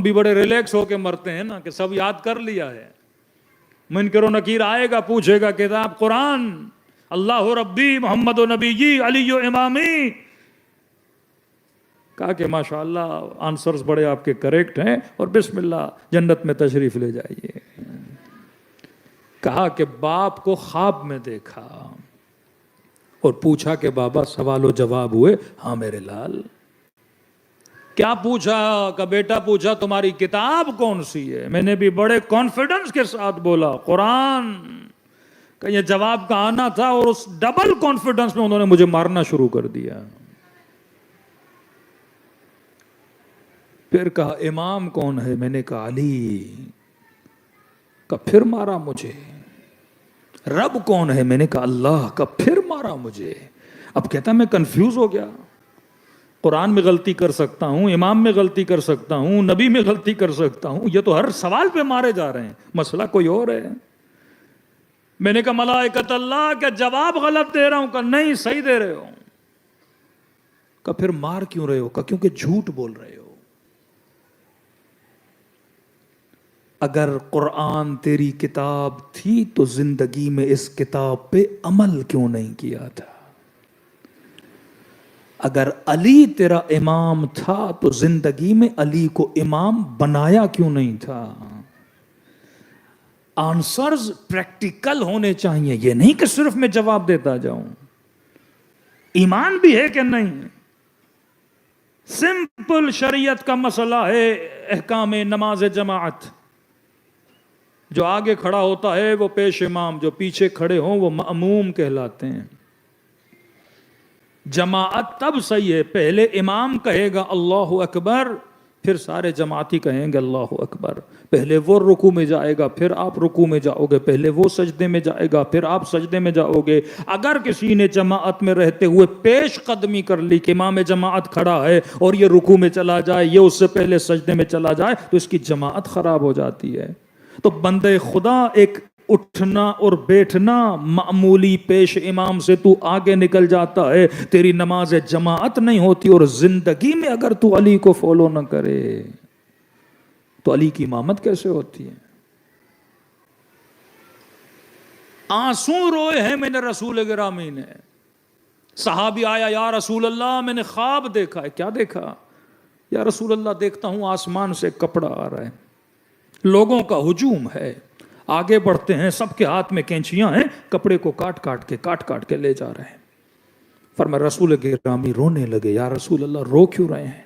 بھی بڑے ریلیکس ہو کے مرتے ہیں نا کہ سب یاد کر لیا ہے. منکر و نکیر آئے گا, پوچھے گا کتاب قرآن, اللہ ربی محمد و نبی جی علی و امامی. کہا کہ ماشاءاللہ آنسرز بڑے آپ کے کریکٹ ہیں اور بسم اللہ جنت میں تشریف لے جائیے. کہا کہ باپ کو خواب میں دیکھا اور پوچھا کہ بابا سوال و جواب ہوئے؟ ہاں میرے لال. کیا پوچھا؟ کہ بیٹا پوچھا تمہاری کتاب کون سی ہے؟ میں نے بھی بڑے کانفیڈنس کے ساتھ بولا قرآن. کہ یہ جواب کا آنا تھا اور اس ڈبل کانفیڈنس میں انہوں نے مجھے مارنا شروع کر دیا. پھر کہا امام کون ہے؟ میں نے کہا علی. کہ پھر مارا مجھے. رب کون ہے؟ میں نے کہا اللہ. کا پھر مارا مجھے. اب کہتا میں کنفیوز ہو گیا. قرآن میں غلطی کر سکتا ہوں, امام میں غلطی کر سکتا ہوں, نبی میں غلطی کر سکتا ہوں, یہ تو ہر سوال پہ مارے جا رہے ہیں, مسئلہ کوئی اور ہے. میں نے کہا ملائکۃ اللہ کیا جواب غلط دے رہا ہوں؟ کہ نہیں صحیح دے رہے ہو. کہ پھر مار کیوں رہے ہو؟ کہ کیونکہ جھوٹ بول رہے ہو. اگر قرآن تیری کتاب تھی تو زندگی میں اس کتاب پہ عمل کیوں نہیں کیا تھا؟ اگر علی تیرا امام تھا تو زندگی میں علی کو امام بنایا کیوں نہیں تھا؟ آنسرز پریکٹیکل ہونے چاہیے, یہ نہیں کہ صرف میں جواب دیتا جاؤں. ایمان بھی ہے کہ نہیں؟ سمپل شریعت کا مسئلہ ہے احکام نماز جماعت. جو آگے کھڑا ہوتا ہے وہ پیش امام, جو پیچھے کھڑے ہوں وہ مأموم کہلاتے ہیں. جماعت تب صحیح ہے پہلے امام کہے گا اللہ اکبر, پھر سارے جماعتی کہیں گے اللہ اکبر. پہلے وہ رکوع میں جائے گا پھر آپ رکوع میں جاؤ گے, پہلے وہ سجدے میں جائے گا پھر آپ سجدے میں جاؤ گے. اگر کسی نے جماعت میں رہتے ہوئے پیش قدمی کر لی کہ امام جماعت کھڑا ہے اور یہ رکوع میں چلا جائے, یہ اس سے پہلے سجدے میں چلا جائے, تو اس کی جماعت خراب ہو جاتی ہے. تو بندے خدا ایک اٹھنا اور بیٹھنا معمولی پیش امام سے تو آگے نکل جاتا ہے, تیری نماز جماعت نہیں ہوتی. اور زندگی میں اگر تو علی کو فالو نہ کرے تو علی کی امامت کیسے ہوتی ہے؟ آنسو روئے ہیں میں نے رسول گرامی نے. صحابی آیا یا رسول اللہ میں نے خواب دیکھا ہے. کیا دیکھا؟ یا رسول اللہ دیکھتا ہوں آسمان سے کپڑا آ رہا ہے, لوگوں کا ہجوم ہے, آگے بڑھتے ہیں, سب کے ہاتھ میں کینچیاں ہیں, کپڑے کو کاٹ کاٹ کے لے جا رہے ہیں. فرمایا رسول گرامی رونے لگے. یا رسول اللہ رو کیوں رہے ہیں؟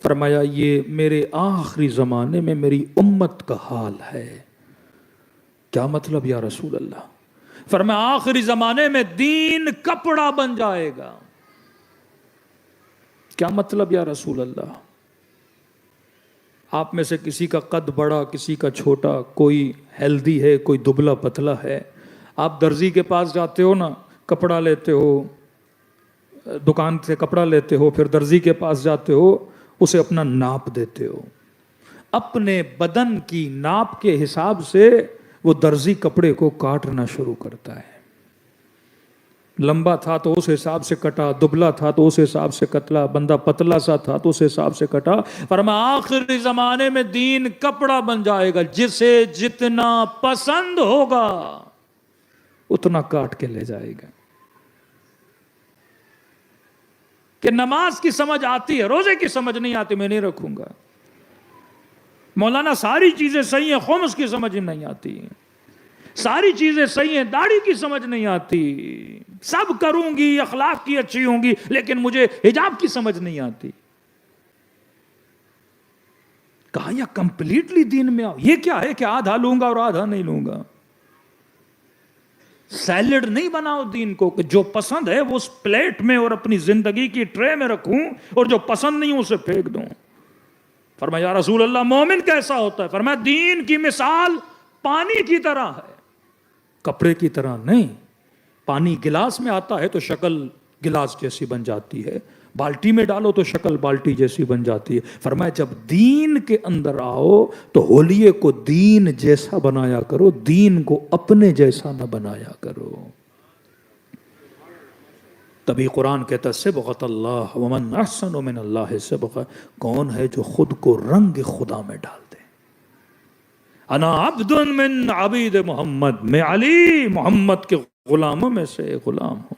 فرمایا یہ میرے آخری زمانے میں میری امت کا حال ہے. کیا مطلب یا رسول اللہ؟ فرمایا آخری زمانے میں دین کپڑا بن جائے گا. کیا مطلب یا رسول اللہ؟ آپ میں سے کسی کا قد بڑا کسی کا چھوٹا, کوئی ہیلدی ہے کوئی دبلا پتلا ہے. آپ درزی کے پاس جاتے ہو نا, کپڑا لیتے ہو, دکان سے کپڑا لیتے ہو, پھر درزی کے پاس جاتے ہو, اسے اپنا ناپ دیتے ہو. اپنے بدن کی ناپ کے حساب سے وہ درزی کپڑے کو کاٹنا شروع کرتا ہے. لمبا تھا تو اس حساب سے کٹا, دبلا تھا تو اس حساب سے کتلا, بندہ پتلا سا تھا تو اس حساب سے کٹا. فرمایا آخری زمانے میں دین کپڑا بن جائے گا, جسے جتنا پسند ہوگا اتنا کاٹ کے لے جائے گا. کہ نماز کی سمجھ آتی ہے, روزے کی سمجھ نہیں آتی, میں نہیں رکھوں گا. مولانا ساری چیزیں صحیح ہیں, خمس کی سمجھ نہیں آتی. ساری چیزیں صحیح ہیں, داڑھی کی سمجھ نہیں آتی. سب کروں گی, اخلاق کی اچھی ہوں گی, لیکن مجھے حجاب کی سمجھ نہیں آتی. کہا یا کمپلیٹلی دین میں آؤ. یہ کیا ہے کہ آدھا لوں گا اور آدھا نہیں لوں گا؟ سیلڈ نہیں بناؤ دین کو کہ جو پسند ہے وہ اس پلیٹ میں اور اپنی زندگی کی ٹرے میں رکھوں اور جو پسند نہیں اسے پھینک دوں. فرمایا یا رسول اللہ مومن کیسا ہوتا ہے؟ فرمایا دین کی مثال پانی کی طرح ہے, کپڑے کی طرح نہیں. پانی گلاس میں آتا ہے تو شکل گلاس جیسی بن جاتی ہے, بالٹی میں ڈالو تو شکل بالٹی جیسی بن جاتی ہے. فرمایا جب دین کے اندر آؤ تو ہولیے کو دین جیسا بنایا کرو, دین کو اپنے جیسا نہ بنایا کرو. تبھی قرآن کہتا صبغۃ اللہ ومن احسن من اللہ صبغہ، کون ہے جو خود کو رنگ خدا میں ڈال دے؟ انا عبد من عبید محمد، میں علی محمد کے غلاموں میں سے ایک غلام ہوں۔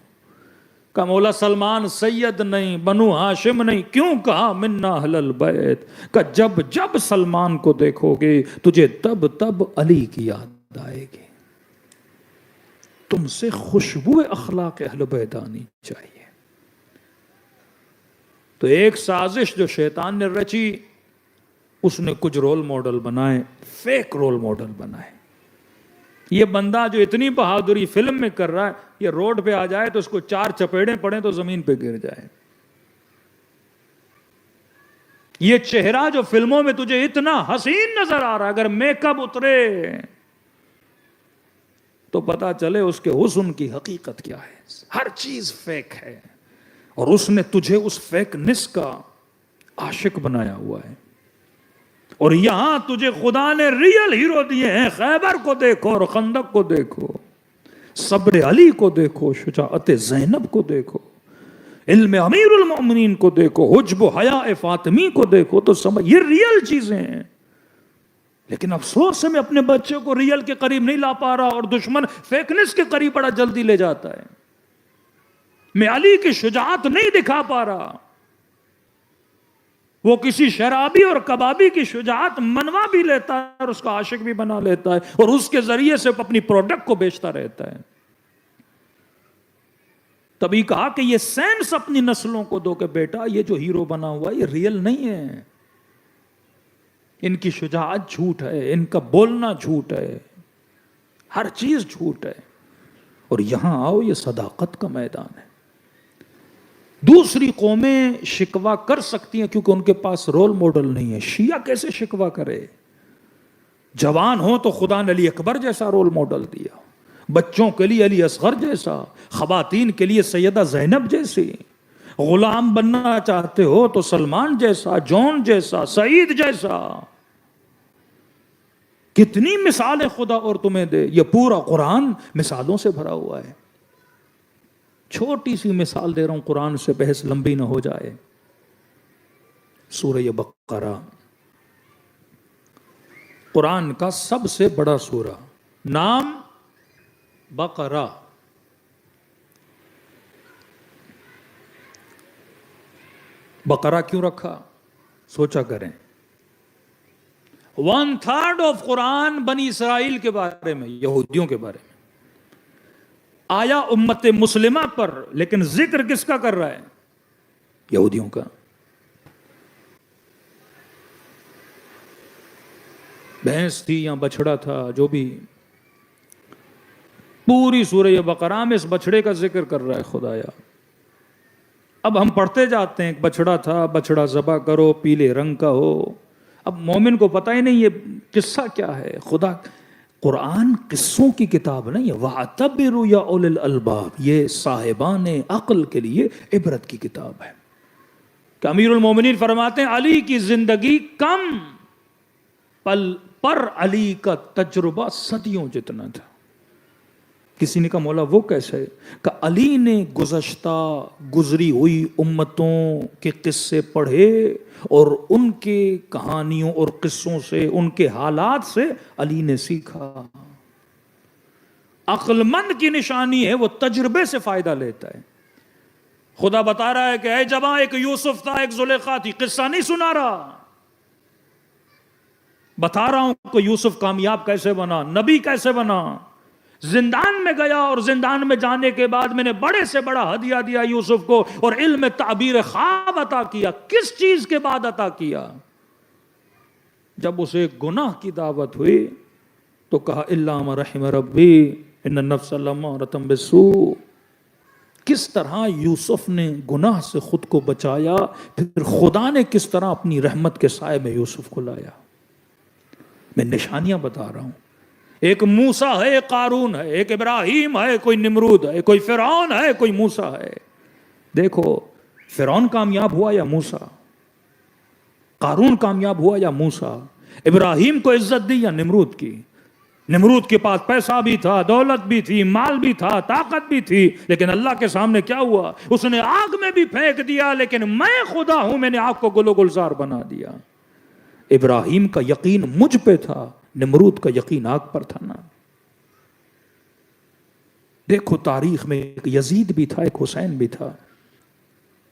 کہ مولا سلمان سید نہیں، بنو ہاشم نہیں، کیوں کہا منا اہل البیت؟ کہ جب جب سلمان کو دیکھو گے تجھے تب تب علی کی یاد آئے گی۔ تم سے خوشبو اخلاق اہل بیت آنی چاہیے۔ تو ایک سازش جو شیطان نے رچی، اس نے کچھ رول ماڈل بنائے، فیک رول ماڈل بنائے۔ یہ بندہ جو اتنی بہادری فلم میں کر رہا ہے، یہ روڈ پہ آ جائے تو اس کو 4 چپیڑیں پڑیں تو زمین پہ گر جائے۔ یہ چہرہ جو فلموں میں تجھے اتنا حسین نظر آ رہا ہے، اگر میک اپ اترے تو پتا چلے اس کے حسن کی حقیقت کیا ہے۔ ہر چیز فیک ہے، اور اس نے تجھے اس فیکنس کا عاشق بنایا ہوا ہے۔ اور یہاں تجھے خدا نے ریئل ہیرو دیے ہیں۔ خیبر کو دیکھو اور خندق کو دیکھو، صبر علی کو دیکھو، شجاعت زینب کو دیکھو، علم امیر المؤمنین کو دیکھو، حجب و حیاء فاطمی کو دیکھو، تو سمجھ یہ ریئل چیزیں ہیں۔ لیکن افسوس ہے میں اپنے بچے کو ریئل کے قریب نہیں لا پا رہا، اور دشمن فیکنس کے قریب بڑا جلدی لے جاتا ہے۔ میں علی کی شجاعت نہیں دکھا پا رہا، وہ کسی شرابی اور کبابی کی شجاعت منوا بھی لیتا ہے اور اس کا عاشق بھی بنا لیتا ہے، اور اس کے ذریعے سے اپنی پروڈکٹ کو بیچتا رہتا ہے۔ تبھی کہا کہ یہ سینس اپنی نسلوں کو دو کہ بیٹا یہ جو ہیرو بنا ہوا یہ ریئل نہیں ہے، ان کی شجاعت جھوٹ ہے، ان کا بولنا جھوٹ ہے، ہر چیز جھوٹ ہے۔ اور یہاں آؤ، یہ صداقت کا میدان ہے۔ دوسری قومیں شکوہ کر سکتی ہیں کیونکہ ان کے پاس رول ماڈل نہیں ہے۔ شیعہ کیسے شکوہ کرے؟ جوان ہو تو خدا نے علی اکبر جیسا رول ماڈل دیا، بچوں کے لیے علی اصغر جیسا، خواتین کے لیے سیدہ زینب جیسی، غلام بننا چاہتے ہو تو سلمان جیسا، جون جیسا، سعید جیسا۔ کتنی مثالیں خدا اور تمہیں دے، یہ پورا قرآن مثالوں سے بھرا ہوا ہے۔ چھوٹی سی مثال دے رہا ہوں قرآن سے، بحث لمبی نہ ہو جائے۔ سورہ بقرہ قرآن کا سب سے بڑا سورہ، نام بقرہ۔ بقرہ کیوں رکھا؟ سوچا کریں۔ 1/3 آف قرآن بنی اسرائیل کے بارے میں، یہودیوں کے بارے میں آیا، امت مسلمہ پر، لیکن ذکر کس کا کر رہا ہے؟ یہودیوں کا۔ بھینس تھی یا بچڑا تھا، جو بھی، پوری سورہ بقرہ میں اس بچڑے کا ذکر کر رہا ہے خدایا۔ اب ہم پڑھتے جاتے ہیں، ایک بچڑا تھا، بچڑا ذبح کرو، پیلے رنگ کا ہو۔ اب مومن کو پتہ ہی نہیں یہ قصہ کیا ہے۔ خدا قرآن قصوں کی کتاب نہیں ہے، وَاعْتَبِرُوا يَا أُولِي الْأَلْبَابِ، یہ صاحبان عقل کے لیے عبرت کی کتاب ہے۔ کہ امیر المومنین فرماتے ہیں علی کی زندگی کم پل پر علی کا تجربہ صدیوں جتنا تھا۔ کسی نے کہا مولا وہ کیسے؟ کہ علی نے گزشتہ گزری ہوئی امتوں کے قصے پڑھے، اور ان کے کہانیوں اور قصوں سے، ان کے حالات سے علی نے سیکھا۔ عقل مند کی نشانی ہے وہ تجربے سے فائدہ لیتا ہے۔ خدا بتا رہا ہے کہ اے جوان، ایک یوسف تھا، ایک زلیخا تھی، قصہ نہیں سنا رہا، بتا رہا ہوں کہ یوسف کامیاب کیسے بنا، نبی کیسے بنا۔ زندان میں گیا، اور زندان میں جانے کے بعد میں نے بڑے سے بڑا ہدیہ دیا یوسف کو، اور علم تعبیر خواب عطا کیا۔ کس چیز کے بعد عطا کیا؟ جب اسے گناہ کی دعوت ہوئی تو کہا الا ما رحم ربی ان النفس لامارۃ بالسوء۔ کس طرح یوسف نے گناہ سے خود کو بچایا، پھر خدا نے کس طرح اپنی رحمت کے سائے میں یوسف کو لایا۔ میں نشانیاں بتا رہا ہوں۔ ایک موسیٰ ہے، ایک قارون ہے، ایک ابراہیم ہے، کوئی نمرود ہے، کوئی فرعون ہے، کوئی موسیٰ ہے۔ دیکھو فرعون کامیاب ہوا یا موسیٰ؟ قارون کامیاب ہوا یا موسیٰ؟ ابراہیم کو عزت دی یا نمرود کی؟ نمرود کے پاس پیسہ بھی تھا، دولت بھی تھی، مال بھی تھا، طاقت بھی تھی، لیکن اللہ کے سامنے کیا ہوا؟ اس نے آگ میں بھی پھینک دیا، لیکن میں خدا ہوں، میں نے آگ کو گل و گلزار بنا دیا۔ ابراہیم کا یقین مجھ پہ تھا، نمرود کا یقین آگ پر تھا نا۔ دیکھو تاریخ میں ایک یزید بھی تھا، ایک حسین بھی تھا۔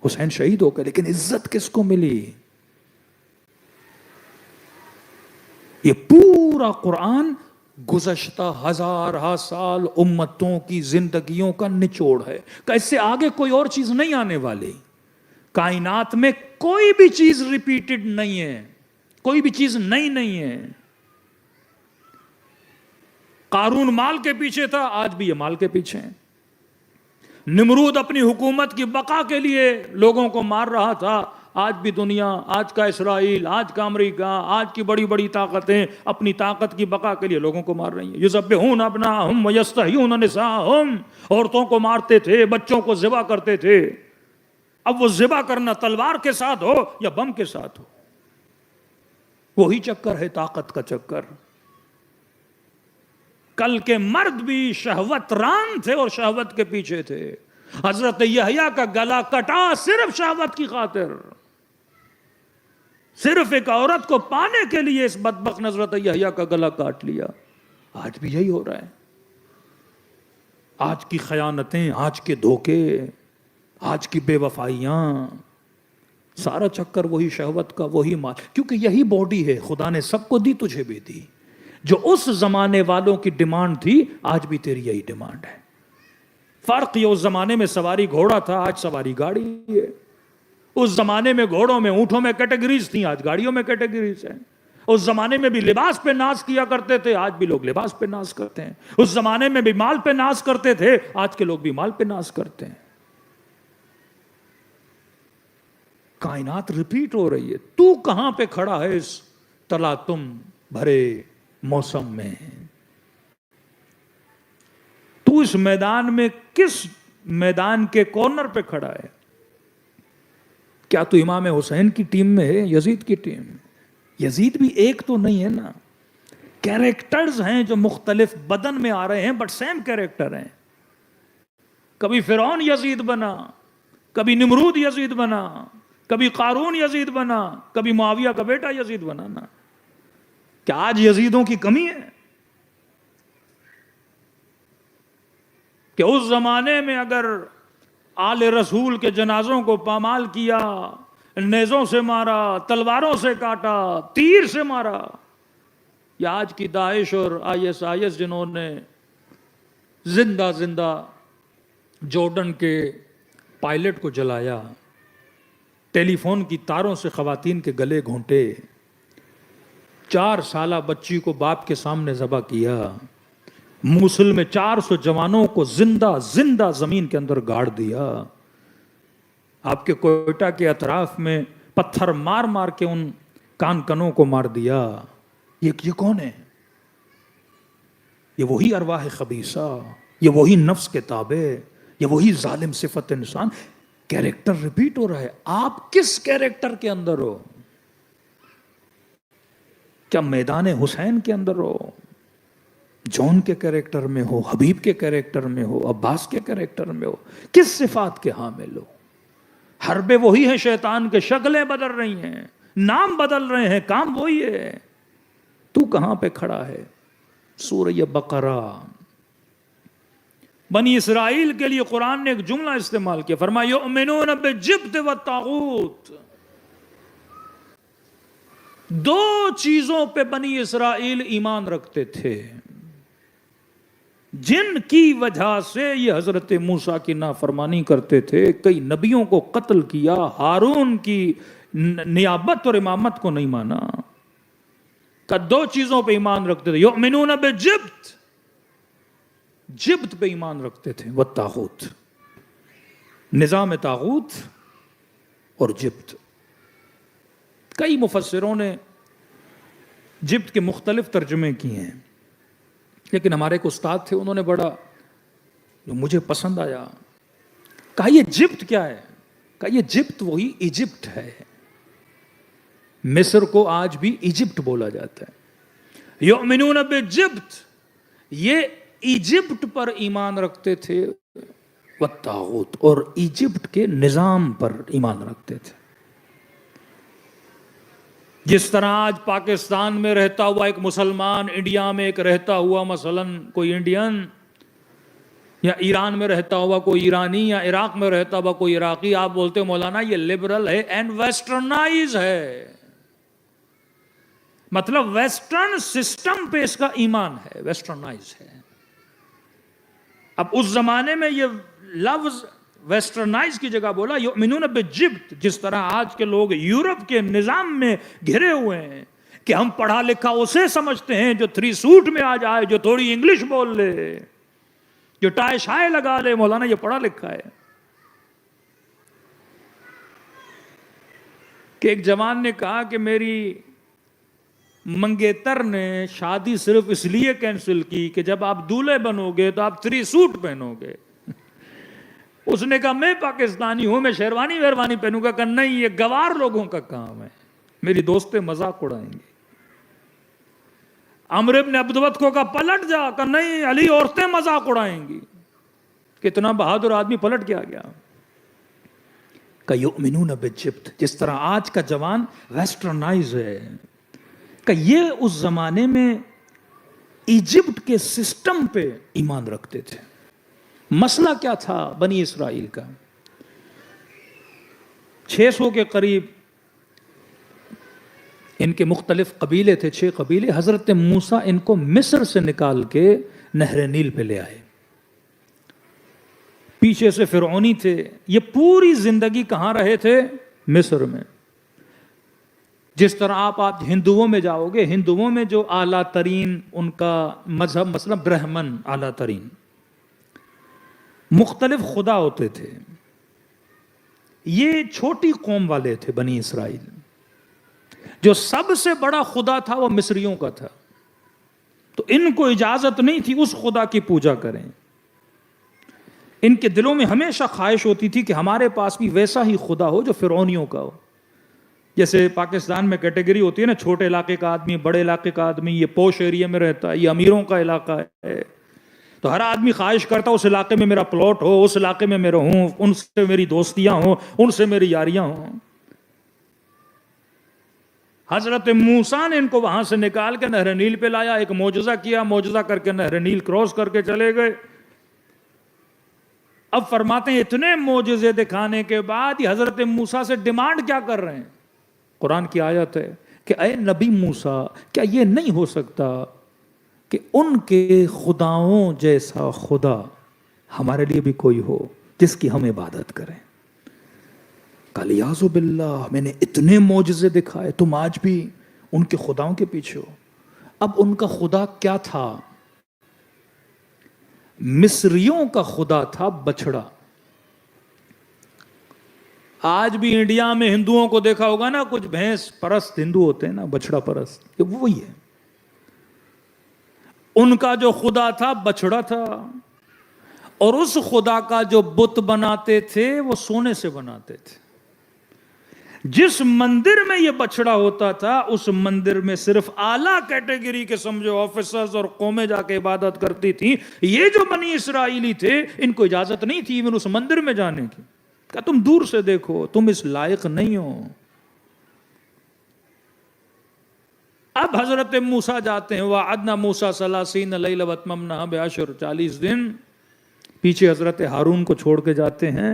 حسین شہید ہو گئے، لیکن عزت کس کو ملی؟ یہ پورا قرآن گزشتہ ہزارہ سال امتوں کی زندگیوں کا نچوڑ ہے کہ اس سے آگے کوئی اور چیز نہیں آنے والی۔ کائنات میں کوئی بھی چیز ریپیٹڈ نہیں ہے، کوئی بھی چیز نئی نہیں ہے۔ قارون مال کے پیچھے تھا، آج بھی یہ مال کے پیچھے ہے۔ نمرود اپنی حکومت کی بقا کے لیے لوگوں کو مار رہا تھا، آج بھی دنیا، آج کا اسرائیل، آج کا امریکہ، آج کی بڑی بڑی طاقتیں اپنی طاقت کی بقا کے لیے لوگوں کو مار رہی ہیں۔ یذبحون ابناءہم ویستحیون نساءہم، عورتوں کو مارتے تھے، بچوں کو ذبح کرتے تھے۔ اب وہ ذبح کرنا تلوار کے ساتھ ہو یا بم کے ساتھ ہو، وہی چکر ہے طاقت کا چکر۔ کل کے مرد بھی شہوت ران تھے اور شہوت کے پیچھے تھے۔ حضرت یحییٰ کا گلا کٹا صرف شہوت کی خاطر، صرف ایک عورت کو پانے کے لیے اس بدبخت نے حضرت یحییٰ کا گلا کاٹ لیا۔ آج بھی یہی ہو رہا ہے۔ آج کی خیانتیں، آج کے دھوکے، آج کی بے وفائیاں، سارا چکر وہی شہوت کا، وہی مال۔ کیونکہ یہی باڈی ہے خدا نے سب کو دی، تجھے بھی دی۔ جو اس زمانے والوں کی ڈیمانڈ تھی، آج بھی تیری یہی ڈیمانڈ ہے۔ فرق یہ، اس زمانے میں سواری گھوڑا تھا، آج سواری گاڑی ہے۔ اس زمانے میں گھوڑوں میں، اونٹوں میں کیٹیگریز تھیں، آج گاڑیوں میں کیٹیگریز ہیں۔ اس زمانے میں بھی لباس پہ ناز کیا کرتے تھے، آج بھی لوگ لباس پہ ناز کرتے ہیں۔ اس زمانے میں بھی مال پہ ناز کرتے تھے، آج کے لوگ بھی مال پہ ناز کرتے ہیں۔ کائنات ریپیٹ ہو رہی ہے۔ تو کہاں پہ کھڑا ہے اس تلاطم بھرے موسم میں؟ تو اس میدان میں کس میدان کے کارنر پہ کھڑا ہے؟ کیا تو امام حسین کی ٹیم میں ہے، یزید کی ٹیم؟ یزید بھی ایک تو نہیں ہے نا، کیریکٹرز ہیں جو مختلف بدن میں آ رہے ہیں، بٹ سیم کیریکٹر ہیں۔ کبھی فرعون یزید بنا، کبھی نمرود یزید بنا، کبھی قارون یزید بنا، کبھی معاویہ کا بیٹا یزید بنا نا۔ کیا آج یزیدوں کی کمی ہے؟ کہ اس زمانے میں اگر آل رسول کے جنازوں کو پامال کیا، نیزوں سے مارا، تلواروں سے کاٹا، تیر سے مارا، یا آج کی داعش اور ISIS جنہوں نے زندہ زندہ جارڈن کے پائلٹ کو جلایا، ٹیلی فون کی تاروں سے خواتین کے گلے گھونٹے، 4 سالہ بچی کو باپ کے سامنے ذبح کیا، موصل میں 400 جوانوں کو زندہ زندہ زمین کے اندر گاڑ دیا، آپ کے کوئٹہ کے اطراف میں پتھر مار مار کے ان کان کنوں کو مار دیا۔ یہ کون ہے؟ یہ وہی ارواح خبیثہ، یہ وہی نفس کے تابع، یہ وہی ظالم صفت انسان۔ کیریکٹر ریپیٹ ہو رہا ہے۔ آپ کس کیریکٹر کے اندر ہو؟ کیا میدان حسین کے اندر ہو، جون کے کیریکٹر میں ہو، حبیب کے کیریکٹر میں ہو، عباس کے کیریکٹر میں ہو؟ کس صفات کے حامل ہو؟ حربے وہی ہیں شیطان کے، شکلیں بدل رہی ہیں، نام بدل رہے ہیں، کام وہی ہے۔ تو کہاں پہ کھڑا ہے؟ سورہ بقرہ۔ بنی اسرائیل کے لیے قرآن نے ایک جملہ استعمال کیا، فرمایا یؤمنون بالجبت والطاغوت۔ 2 چیزوں پہ بنی اسرائیل ایمان رکھتے تھے، جن کی وجہ سے یہ حضرت موسیٰ کی نافرمانی کرتے تھے، کئی نبیوں کو قتل کیا، ہارون کی نیابت اور امامت کو نہیں مانا۔ کہ 2 چیزوں پہ ایمان رکھتے تھے، یؤمنون بالجبت، جبت پہ ایمان رکھتے تھے، والطاغوت، نظام طاغوت اور جبت۔ کئی مفسروں نے جبت کے مختلف ترجمے کیے ہیں، لیکن ہمارے ایک استاد تھے، انہوں نے بڑا جو مجھے پسند آیا، کہا یہ جبت کیا ہے؟ کہا یہ جبت وہی ایجپٹ ہے۔ مصر کو آج بھی ایجپٹ بولا جاتا ہے۔ یؤمنون بالجبت، یہ ایجپٹ پر ایمان رکھتے تھے والطاغوت، اور ایجپٹ کے نظام پر ایمان رکھتے تھے. جس طرح آج پاکستان میں رہتا ہوا ایک مسلمان، انڈیا میں ایک رہتا ہوا مثلاً کوئی انڈین، یا ایران میں رہتا ہوا کوئی ایرانی، یا عراق میں رہتا ہوا کوئی عراقی، آپ بولتے ہو مولانا یہ لبرل ہے اینڈ ویسٹرنائز ہے، مطلب ویسٹرن سسٹم پہ اس کا ایمان ہے، ویسٹرنائز ہے. اب اس زمانے میں یہ لفظ ویسٹرنائز کی جگہ بولا یؤمنون بالجبت، جس طرح آج کے لوگ یورپ کے نظام میں گھرے ہوئے ہیں کہ ہم پڑھا لکھا اسے سمجھتے ہیں جو 3 سوٹ میں آ جائے، جو تھوڑی انگلش بول لے، جو ٹائی شائے لگا لے، مولانا یہ پڑھا لکھا ہے. کہ ایک جوان نے کہا کہ میری منگیتر نے شادی صرف اس لیے کینسل کی کہ جب آپ دولہے بنو گے تو آپ 3 سوٹ پہنو گے. اس نے کہا میں پاکستانی ہوں، میں شیروانی ویروانی پہنوں گا. کہ نہیں، یہ گوار لوگوں کا کام ہے، میری دوستیں مذاق اڑائیں گی. عمر ابن عبدوت کو کہا پلٹ جا. کہ نہیں، علی عورتیں مذاق اڑائیں گی. کتنا بہادر آدمی پلٹ کے آ گیا. کہ یؤمنون بالجبت، جس طرح آج کا جوان ویسٹرنائز ہے، کہ یہ اس زمانے میں ایجپٹ کے سسٹم پہ ایمان رکھتے تھے. مسئلہ کیا تھا بنی اسرائیل کا؟ 600 کے قریب ان کے مختلف قبیلے تھے، 6 قبیلے. حضرت موسیٰ ان کو مصر سے نکال کے نہر نیل پہ لے آئے. پیچھے سے فرعونی تھے. یہ پوری زندگی کہاں رہے تھے؟ مصر میں. جس طرح آپ ہندوؤں میں جاؤ گے، ہندوؤں میں جو اعلیٰ ترین ان کا مذہب مثلا برہمن اعلیٰ ترین، مختلف خدا ہوتے تھے. یہ چھوٹی قوم والے تھے بنی اسرائیل. جو سب سے بڑا خدا تھا وہ مصریوں کا تھا، تو ان کو اجازت نہیں تھی اس خدا کی پوجا کریں. ان کے دلوں میں ہمیشہ خواہش ہوتی تھی کہ ہمارے پاس بھی ویسا ہی خدا ہو جو فرعونیوں کا ہو. جیسے پاکستان میں کیٹیگری ہوتی ہے نا، چھوٹے علاقے کا آدمی، بڑے علاقے کا آدمی، یہ پوش ایریا میں رہتا ہے، یہ امیروں کا علاقہ ہے. تو ہر آدمی خواہش کرتا اس علاقے میں میرا پلاٹ ہو، اس علاقے میں میں رہوں، ان سے میری دوستیاں ہوں، ان سے میری یاریاں ہوں. حضرت موسیٰ نے ان کو وہاں سے نکال کے نہر نیل پہ لایا، ایک معجزہ کیا، معجزہ کر کے نہر نیل کراس کر کے چلے گئے. اب فرماتے ہیں اتنے معجزے دکھانے کے بعد یہ حضرت موسیٰ سے ڈیمانڈ کیا کر رہے ہیں؟ قرآن کی آیت ہے کہ اے نبی موسیٰ، کیا یہ نہیں ہو سکتا کہ ان کے خداؤں جیسا خدا ہمارے لیے بھی کوئی ہو جس کی ہم عبادت کریں؟ قال یعوذ باللہ، میں نے اتنے معجزے دکھائے، تم آج بھی ان کے خداؤں کے پیچھے ہو. اب ان کا خدا کیا تھا؟ مصریوں کا خدا تھا بچڑا. آج بھی انڈیا میں ہندوؤں کو دیکھا ہوگا نا، کچھ بھینس پرست ہندو ہوتے ہیں نا، بچڑا پرست، یہ وہی ہے. ان کا جو خدا تھا بچڑا تھا، اور اس خدا کا جو بت بناتے تھے وہ سونے سے بناتے تھے. جس مندر میں یہ بچڑا ہوتا تھا اس مندر میں صرف اعلیٰ کیٹیگری کے سمجھو آفیسرز اور قومیں جا کے عبادت کرتی تھیں. یہ جو بنی اسرائیلی تھے ان کو اجازت نہیں تھی ایون اس مندر میں جانے کی. کہ تم دور سے دیکھو، تم اس لائق نہیں ہو. اب حضرت موسیٰ جاتے ہیں، وَعَدْنَا مُوسَىٰ 30 لَيْلَةً وَأَتْمَمْنَاهَا بِعَشْرٍ، 40 دن. پیچھے حضرت ہارون کو چھوڑ کے جاتے ہیں.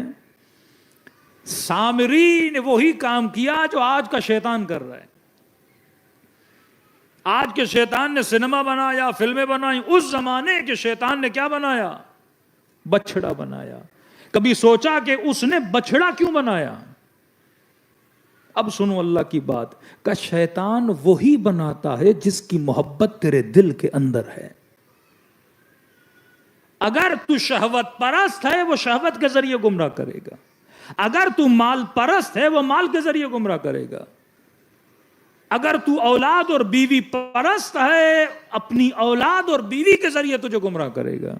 سامری نے وہی کام کیا جو آج کا شیطان کر رہا ہے. آج کے شیطان نے سینما بنایا، فلمیں بنائی. اس زمانے کے شیطان نے کیا بنایا؟ بچڑا بنایا. کبھی سوچا کہ اس نے بچڑا کیوں بنایا؟ اب سنو اللہ کی بات، کہ شیطان وہی بناتا ہے جس کی محبت تیرے دل کے اندر ہے. اگر تو شہوت پرست ہے وہ شہوت کے ذریعے گمراہ کرے گا. اگر تو مال پرست ہے وہ مال کے ذریعے گمراہ کرے گا. اگر تو اولاد اور بیوی پرست ہے اپنی اولاد اور بیوی کے ذریعے تجھے گمراہ کرے گا.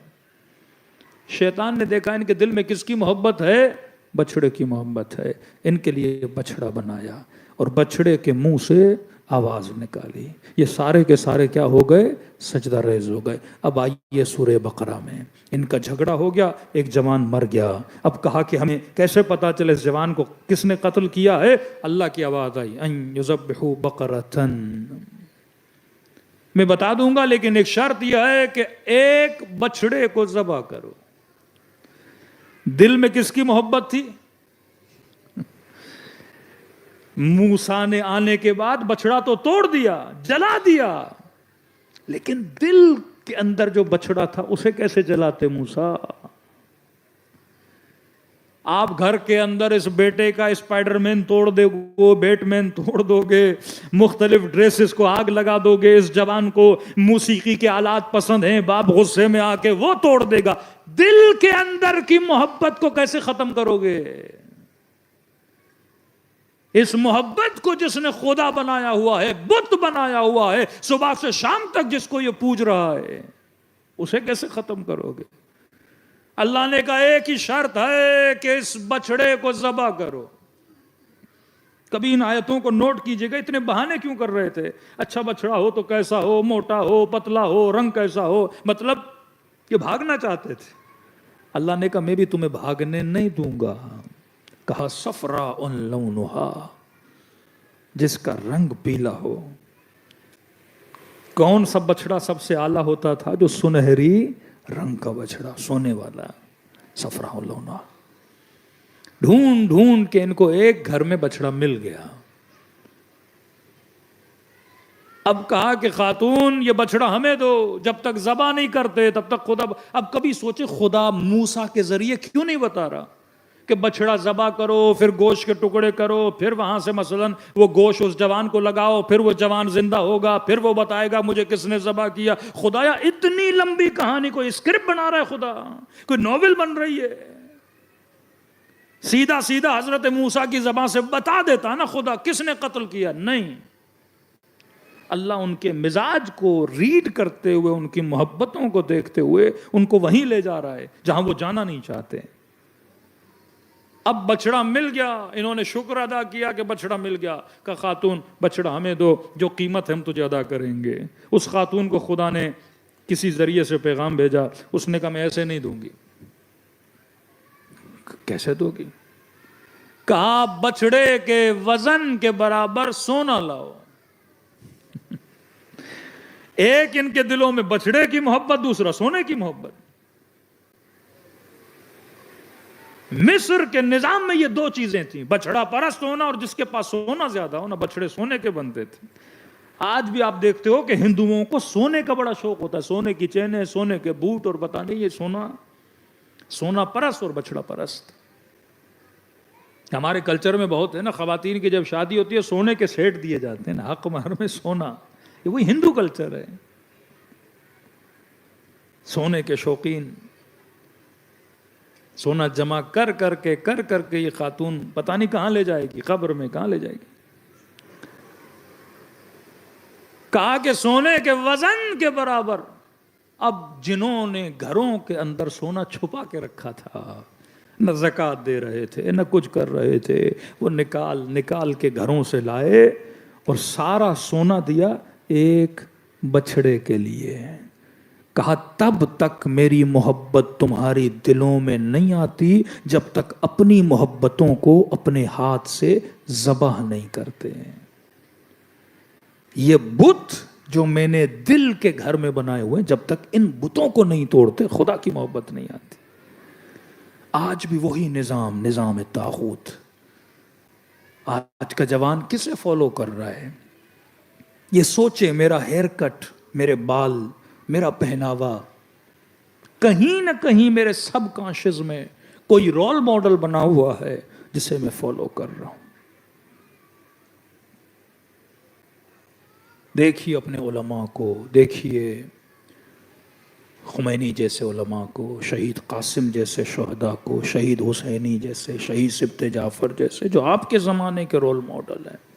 شیطان نے دیکھا ان کے دل میں کس کی محبت ہے؟ بچڑے کی محبت ہے. ان کے لیے بچڑا بنایا اور بچڑے کے منہ سے آواز نکالی، یہ سارے کے سارے کیا ہو گئے؟ سجدہ ریز ہو گئے۔ اب آئیے سورہ بقرہ میں، ان کا جھگڑا ہو گیا، ایک جوان مر گیا۔ اب کہا کہ ہمیں کیسے پتا چلے اس جوان کو کس نے قتل کیا ہے؟ اللہ کی آواز آئی، ان یذبحوا بقرۃ، میں بتا دوں گا لیکن ایک شرط یہ ہے کہ ایک بچڑے کو ذبح کرو۔ دل میں کس کی محبت تھی؟ موسیٰ نے آنے کے بعد بچڑا تو توڑ دیا، جلا دیا، لیکن دل کے اندر جو بچڑا تھا اسے کیسے جلاتے موسیٰ؟ آپ گھر کے اندر اس بیٹے کا اسپائڈر مین توڑ دو گے، بیٹ مین توڑ دو گے، مختلف ڈریسز کو آگ لگا دو گے، اس جوان کو موسیقی کے آلات پسند ہیں، باپ غصے میں آ کے وہ توڑ دے گا، دل کے اندر کی محبت کو کیسے ختم کرو گے؟ اس محبت کو جس نے خدا بنایا ہوا ہے، بت بنایا ہوا ہے، صبح سے شام تک جس کو یہ پوج رہا ہے، اسے کیسے ختم کرو گے؟ اللہ نے کہا ایک ہی شرط ہے کہ اس بچڑے کو ذبح کرو۔ کبھی ان آیتوں کو نوٹ کیجئے گا، اتنے بہانے کیوں کر رہے تھے؟ اچھا بچڑا ہو تو کیسا ہو، موٹا ہو، پتلا ہو، رنگ کیسا ہو، مطلب یہ بھاگنا چاہتے تھے۔ اللہ نے کہا میں بھی تمہیں بھاگنے نہیں دوں گا۔ کہا صفراء لونھا، جس کا رنگ پیلا ہو۔ کون سا بچڑا سب سے اعلیٰ ہوتا تھا؟ جو سنہری رنگ کا بچڑا، سونے والا، صفراء لونھا۔ ڈھونڈ ڈھونڈ کے ان کو ایک گھر میں بچڑا مل گیا۔ اب کہا کہ خاتون یہ بچڑا ہمیں دو، جب تک ذبح نہیں کرتے تب تک خدا۔ اب کبھی سوچے خدا موسیٰ کے ذریعے کیوں نہیں بتا رہا کہ بچڑا ذبح کرو، پھر گوشت کے ٹکڑے کرو، پھر وہاں سے مثلا وہ گوشت اس جوان کو لگاؤ، پھر وہ جوان زندہ ہوگا، پھر وہ بتائے گا مجھے کس نے ذبح کیا۔ خدایا اتنی لمبی کہانی کوئی اسکرپٹ بنا رہا ہے خدا، کوئی ناول بن رہی ہے؟ سیدھا سیدھا حضرت موسیٰ کی زبان سے بتا دیتا نا خدا کس نے قتل کیا۔ نہیں، اللہ ان کے مزاج کو ریڈ کرتے ہوئے، ان کی محبتوں کو دیکھتے ہوئے ان کو وہیں لے جا رہا ہے جہاں وہ جانا نہیں چاہتے۔ اب بچڑا مل گیا، انہوں نے شکر ادا کیا کہ بچڑا مل گیا۔ کہ خاتون بچڑا ہمیں دو، جو قیمت ہم تجھے ادا کریں گے۔ اس خاتون کو خدا نے کسی ذریعے سے پیغام بھیجا، اس نے کہا میں ایسے نہیں دوں گی۔ کیسے دو گی؟ کہا بچڑے کے وزن کے برابر سونا لاؤ۔ ایک ان کے دلوں میں بچڑے کی محبت، دوسرا سونے کی محبت۔ مصر کے نظام میں یہ دو چیزیں تھیں، بچڑا پرست ہونا اور جس کے پاس سونا زیادہ ہونا۔ بچڑے سونے کے بنتے تھے۔ آج بھی آپ دیکھتے ہو کہ ہندوؤں کو سونے کا بڑا شوق ہوتا ہے، سونے کی چینیں، سونے کے بوٹ، اور پتہ نہیں یہ سونا پرست اور بچڑا پرست۔ ہمارے کلچر میں بہت ہے نا، خواتین کی جب شادی ہوتی ہے سونے کے سیٹ دیے جاتے ہیں نا، حق مہر میں سونا۔ یہ وہی ہندو کلچر ہے، سونے کے شوقین۔ سونا جمع کر کر کے یہ خاتون پتہ نہیں کہاں لے جائے گی، قبر میں کہاں لے جائے گی۔ کہا کہ سونے کے وزن کے برابر۔ اب جنہوں نے گھروں کے اندر سونا چھپا کے رکھا تھا، نہ زکوٰۃ دے رہے تھے نہ کچھ کر رہے تھے، وہ نکال کے گھروں سے لائے اور سارا سونا دیا ایک بچڑے کے لیے۔ کہا تب تک میری محبت تمہاری دلوں میں نہیں آتی جب تک اپنی محبتوں کو اپنے ہاتھ سے ذبح نہیں کرتے۔ یہ بت جو میں نے دل کے گھر میں بنائے ہوئے، جب تک ان بتوں کو نہیں توڑتے خدا کی محبت نہیں آتی۔ آج بھی وہی نظام طاغوت۔ آج کا جوان کسے فالو کر رہا ہے؟ یہ سوچے میرا ہیئر کٹ، میرے بال، میرا پہناوا، کہیں نہ کہیں میرے سب کانشیس میں کوئی رول ماڈل بنا ہوا ہے جسے میں فالو کر رہا ہوں۔ دیکھیے اپنے علماء کو، دیکھیے خمینی جیسے علماء کو، شہید قاسم جیسے شہداء کو، شہید حسینی جیسے، شہید سبط جعفر جیسے، جو آپ کے زمانے کے رول ماڈل ہیں۔